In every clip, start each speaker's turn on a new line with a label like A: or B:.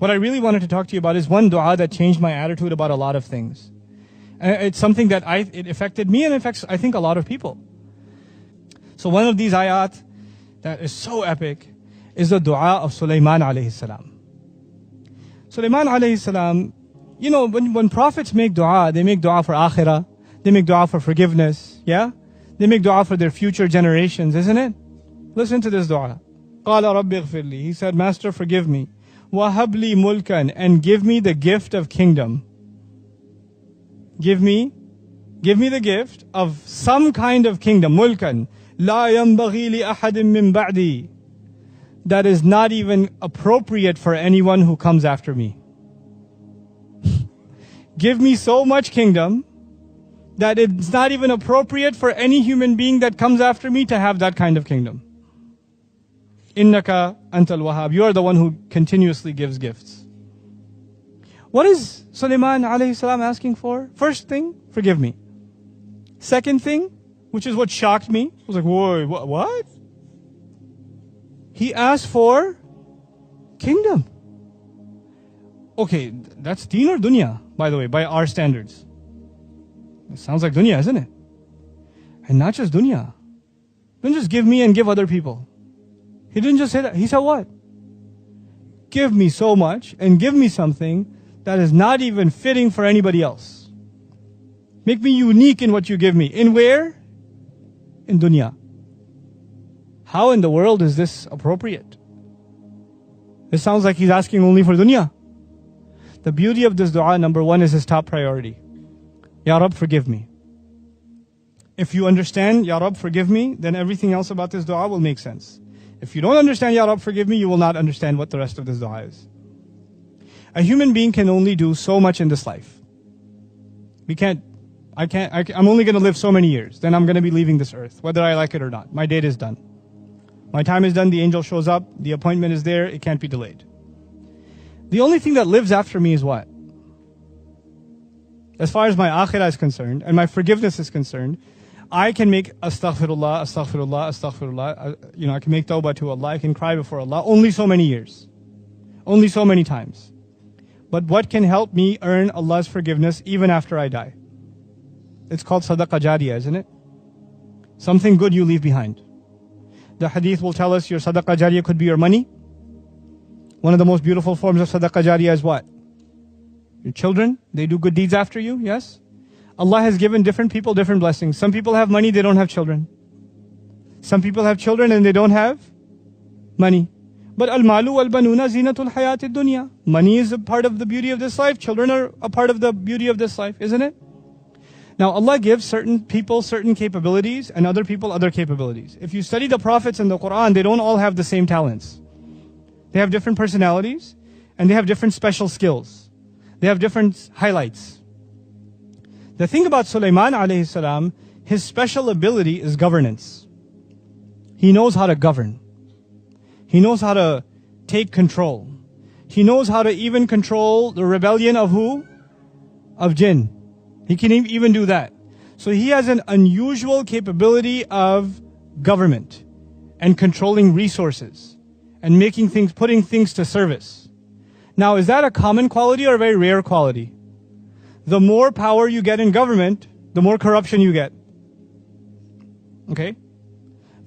A: What I really wanted to talk to you about is one dua that changed my attitude about a lot of things. And it's something that it affected me and affects, I think, a lot of people. So one of these ayat that is so epic is the Dua of Suliaman alayhi salam. Suliaman alayhi salam, you know, when prophets make dua, they make dua for akhirah, they make dua for forgiveness, yeah? They make dua for their future generations, isn't it? Listen to this dua. قَالَ رَبِّ اغْفِرْ لِي. He said, Master, forgive me. وَهَبْ لِي مُلْكًا. And give me the gift of kingdom. Give me the gift of some kind of kingdom. مُلْكًا لَا يَنْبَغِي لِأَحَدٍ مِّن بَعْدِي. That is not even appropriate for anyone who comes after me. Give me so much kingdom that it's not even appropriate for any human being that comes after me to have that kind of kingdom. Innaka antal wahhab. You are the one who continuously gives gifts. What is Suliaman alayhi salam asking for? First thing, forgive me. Second thing, which is what shocked me, I was like, whoa, what? He asked for kingdom. Okay, that's deen or dunya, by the way, by our standards. It sounds like dunya, isn't it? And not just dunya. Don't just give me and give other people. He didn't just say that. He said what? Give me so much and give me something that is not even fitting for anybody else. Make me unique in what you give me. In where? In dunya. How in the world is this appropriate? This sounds like he's asking only for dunya. The beauty of this dua, number one, is his top priority. Ya Rab, forgive me. If you understand, Ya Rab, forgive me, then everything else about this dua will make sense. If you don't understand, Ya Rab, forgive me, you will not understand what the rest of this dua is. A human being can only do so much in this life. I'm only going to live so many years. Then I'm going to be leaving this earth, whether I like it or not. My date is done. My time is done, the angel shows up, the appointment is there, it can't be delayed. The only thing that lives after me is what? As far as my akhirah is concerned, and my forgiveness is concerned, I can make astaghfirullah, astaghfirullah, astaghfirullah. I can make tawbah to Allah, I can cry before Allah, only so many years. Only so many times. But what can help me earn Allah's forgiveness even after I die? It's called sadaqah jariyah, isn't it? Something good you leave behind. The hadith will tell us your sadaqah jariyah could be your money. One of the most beautiful forms of sadaqah jariyah is what? Your children, they do good deeds after you, yes? Allah has given different people different blessings. Some people have money, they don't have children. Some people have children and they don't have money. But al-malu wal-banuna zinatul hayatid dunya. Money is a part of the beauty of this life. Children are a part of the beauty of this life, isn't it? Now Allah gives certain people certain capabilities and other people other capabilities. If you study the prophets in the Quran, they don't all have the same talents. They have different personalities and they have different special skills. They have different highlights. The thing about Suliaman alayhi salam, his special ability is governance. He knows how to govern. He knows how to take control. He knows how to even control the rebellion of who? Of jinn. He can even do that. So he has an unusual capability of government and controlling resources and making things, putting things to service. Now, is that a common quality or a very rare quality? The more power you get in government, the more corruption you get. Okay?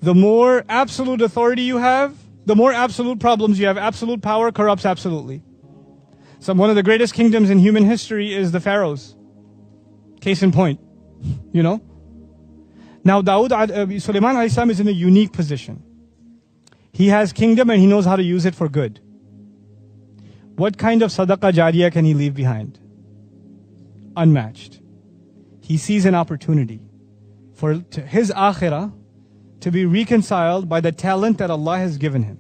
A: The more absolute authority you have, the more absolute problems you have. Absolute power corrupts absolutely. So one of the greatest kingdoms in human history is the pharaohs. Case in point, Now Suliaman alayhi salam is in a unique position. He has kingdom and he knows how to use it for good. What kind of sadaqah jariyah can he leave behind? Unmatched. He sees an opportunity for his akhirah to be reconciled by the talent that Allah has given him.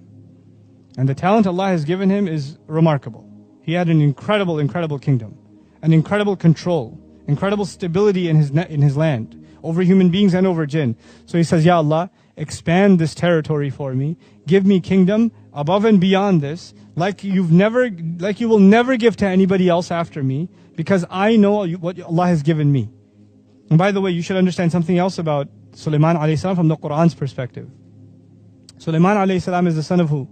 A: And the talent Allah has given him is remarkable. He had an incredible kingdom, an incredible control, incredible stability in his land, over human beings and over jinn. So he says, Ya Allah, expand this territory for me. Give me kingdom above and beyond this, like you will never give to anybody else after me, because I know what Allah has given me. And by the way, you should understand something else about Suliaman alayhi salam from the Quran's perspective. Suliaman alayhi salam is the son of who?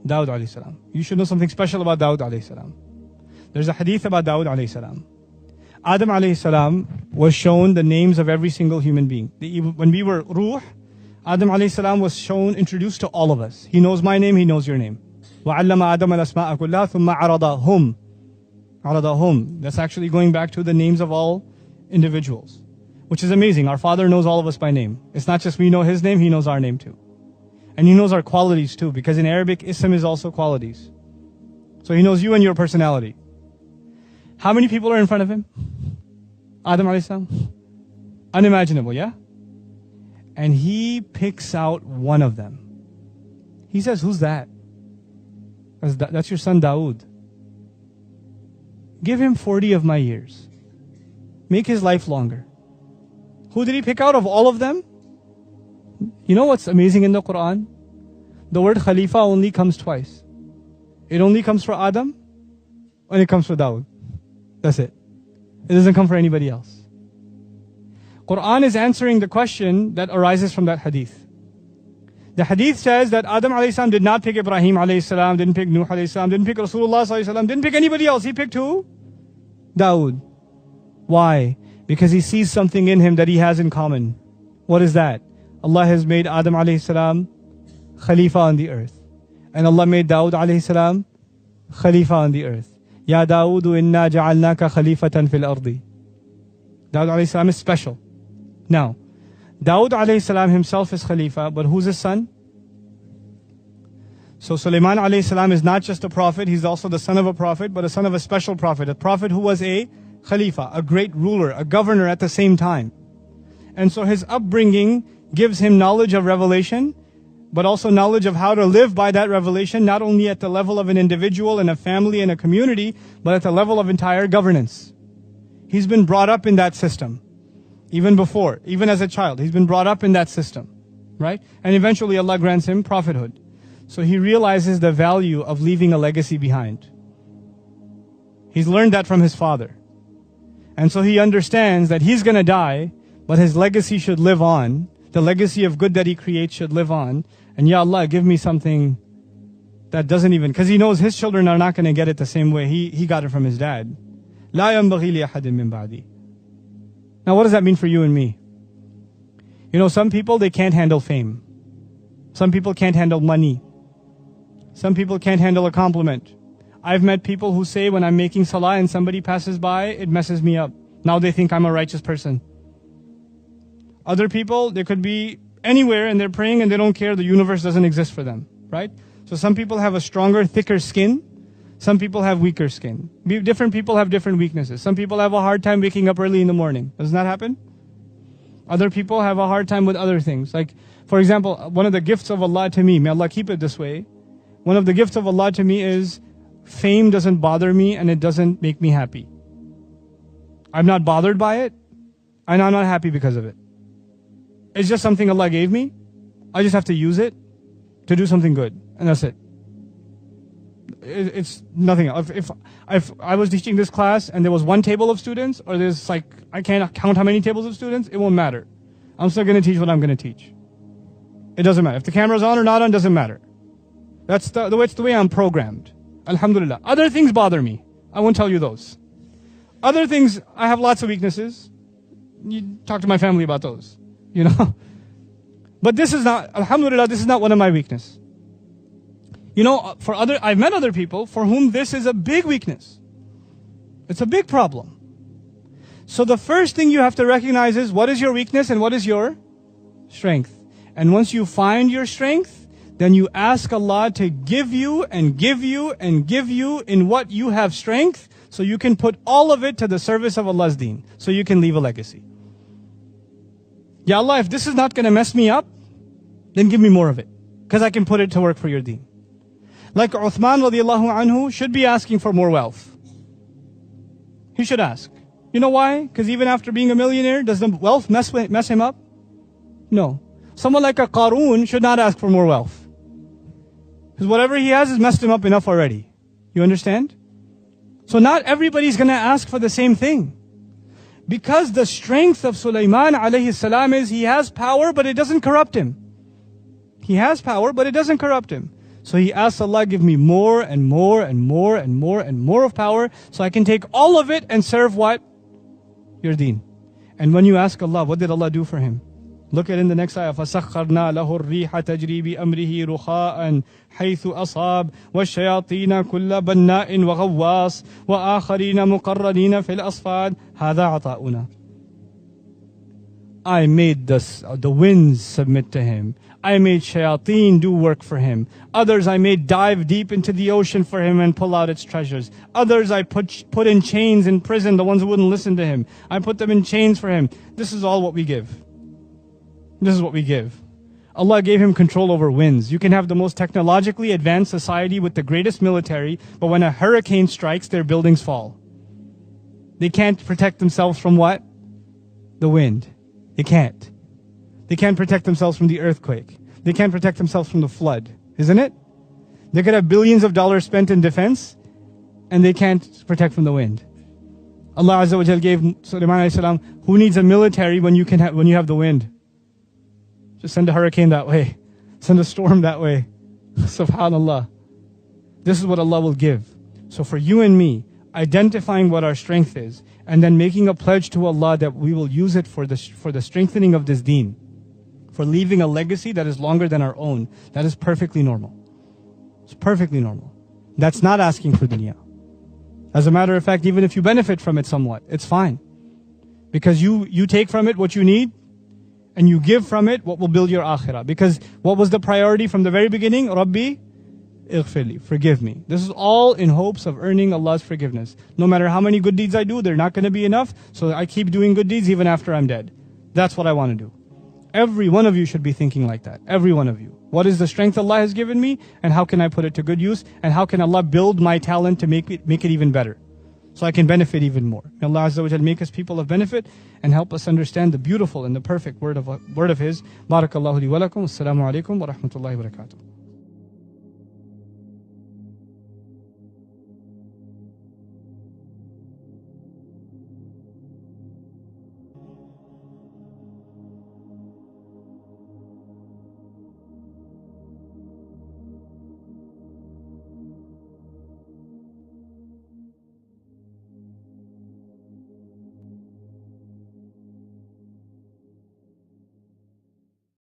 A: Dawud alayhi salam. You should know something special about Dawud alayhi salam. There's a hadith about Dawud alayhi salam. Adam alayhi salam was shown the names of every single human being. When we were ruh, Adam alayhi salam was shown, introduced to all of us. He knows my name, he knows your name. وَعَلَّمَ آدَمَ الْأَسْمَاءَ كُلَّهَا ثُمَّ عَرَضَهُمْ. عَرَضَهُمْ. That's actually going back to the names of all individuals, which is amazing. Our Father knows all of us by name. It's not just we know His name, He knows our name too. And He knows our qualities too, because in Arabic, ism is also qualities. So He knows you and your personality. How many people are in front of Him? Adam alayhi salam. Unimaginable, yeah? And He picks out one of them. He says, who's that? That's your son Dawood. Give him 40 of my years. Make his life longer. Who did He pick out of all of them? You know what's amazing in the Quran? The word Khalifa only comes twice. It only comes for Adam and it comes for Dawood. That's it. It doesn't come for anybody else. Quran is answering the question that arises from that hadith. The hadith says that Adam alayhi salam did not pick Ibrahim alayhi salam, didn't pick Nuh alayhi salam, didn't pick Rasulullah sallallahu alayhi wasallam, didn't pick anybody else. He picked who? Dawood. Why? Because he sees something in him that he has in common. What is that? Allah has made Adam alayhi salam Khalifa on the earth. And Allah made Dawood alayhi salam Khalifa on the earth. Ya Dawood inna ja'alnaka khalifatan fil ardi. Dawood alayhi salam is special. Now, Dawood alayhi salam himself is Khalifa, but who's his son? So Suliaman alayhi salam is not just a prophet, he's also the son of a prophet, but a son of a special prophet. A prophet who was a Khalifa, a great ruler, a governor at the same time. And so his upbringing gives him knowledge of revelation, but also knowledge of how to live by that revelation, not only at the level of an individual and a family and a community, but at the level of entire governance. He's been brought up in that system. Even before, even as a child, he's been brought up in that system, right? And eventually Allah grants him prophethood. So he realizes the value of leaving a legacy behind. He's learned that from his father. And so he understands that he's going to die, but his legacy should live on. The legacy of good that he creates should live on. And Ya Allah, give me something that doesn't even, because he knows his children are not going to get it the same way he got it from his dad. لا ينبغي لأحد من بعدي. Now what does that mean for you and me? You know, some people, they can't handle fame. Some people can't handle money. Some people can't handle a compliment. I've met people who say when I'm making salah and somebody passes by, it messes me up. Now they think I'm a righteous person. Other people, they could be anywhere and they're praying and they don't care, the universe doesn't exist for them, right? So some people have a stronger, thicker skin. Some people have weaker skin. Different people have different weaknesses. Some people have a hard time waking up early in the morning. Doesn't that happen? Other people have a hard time with other things. Like, for example, one of the gifts of Allah to me, may Allah keep it this way, one of the gifts of Allah to me is fame doesn't bother me and it doesn't make me happy. I'm not bothered by it and I'm not happy because of it. It's just something Allah gave me. I just have to use it to do something good. And that's it. It's nothing else. If I was teaching this class and there was one table of students, or there's like, I can't count how many tables of students, it won't matter. I'm still going to teach what I'm going to teach. It doesn't matter. If the camera's on or not on, doesn't matter. That's the way I'm programmed. Alhamdulillah. Other things bother me. I won't tell you those. Other things, I have lots of weaknesses. You talk to my family about those, you know. But this is not, alhamdulillah, this is not one of my weaknesses. You know, I've met other people for whom this is a big weakness. It's a big problem. So the first thing you have to recognize is what is your weakness and what is your strength. And once you find your strength, then you ask Allah to give you and give you and give you in what you have strength, so you can put all of it to the service of Allah's deen, so you can leave a legacy. Ya Allah, if this is not going to mess me up, then give me more of it, because I can put it to work for your deen. Like Uthman radiallahu anhu should be asking for more wealth. He should ask. You know why? Because even after being a millionaire, does the wealth mess him up? No. Someone like a Qarun should not ask for more wealth. Because whatever he has messed him up enough already. You understand? So not everybody's going to ask for the same thing. Because the strength of Suliaman alayhi salam is he has power, but it doesn't corrupt him. He has power, but it doesn't corrupt him. So he asks Allah, give me more and more and more and more and more of power, so I can take all of it and serve what? Your deen. And when you ask Allah, what did Allah do for him? Look at in the next ayah, فَسَخَّرْنَا لَهُ الرِّيحَ تَجْرِي بِأَمْرِهِ رُخَاءً حَيْثُ أَصَابَ وَالشَّيَاطِينَ كُلَّ بَنَّاءٍ وَغَوَّاصٍ وَآخَرِينَ مُقَرَّنِينَ فِي الْأَصْفَادِ هَذَا عَطَاؤُنَا. I made the winds submit to him. I made shayateen do work for him. Others I made dive deep into the ocean for him and pull out its treasures. Others I put in chains in prison, the ones who wouldn't listen to him. I put them in chains for him. This is all what we give. This is what we give. Allah gave him control over winds. You can have the most technologically advanced society with the greatest military, but when a hurricane strikes, their buildings fall. They can't protect themselves from what? The wind. They can't. They can't protect themselves from the earthquake. They can't protect themselves from the flood. Isn't it? They could have billions of dollars spent in defense, and they can't protect from the wind. Allah Azza wa Jal gave Sulaiman alayhi salam, who needs a military when you have the wind? Just send a hurricane that way. Send a storm that way. Subhanallah. This is what Allah will give. So for you and me, identifying what our strength is, and then making a pledge to Allah that we will use it for the strengthening of this deen, for leaving a legacy that is longer than our own, that is perfectly normal. It's perfectly normal. That's not asking for dunya. As a matter of fact, even if you benefit from it somewhat, it's fine. Because you take from it what you need, and you give from it what will build your akhirah. Because what was the priority from the very beginning? Rabbi, ighfirli, forgive me. This is all in hopes of earning Allah's forgiveness. No matter how many good deeds I do, they're not going to be enough. So I keep doing good deeds even after I'm dead. That's what I want to do. Every one of you should be thinking like that. Every one of you. What is the strength Allah has given me? And how can I put it to good use? And how can Allah build my talent to make it even better? So I can benefit even more. May Allah Azza wa Jal make us people of benefit and help us understand the beautiful and the perfect word of His. Barakallahu li wa lakum. Assalamu alaikum wa rahmatullahi wa barakatuh.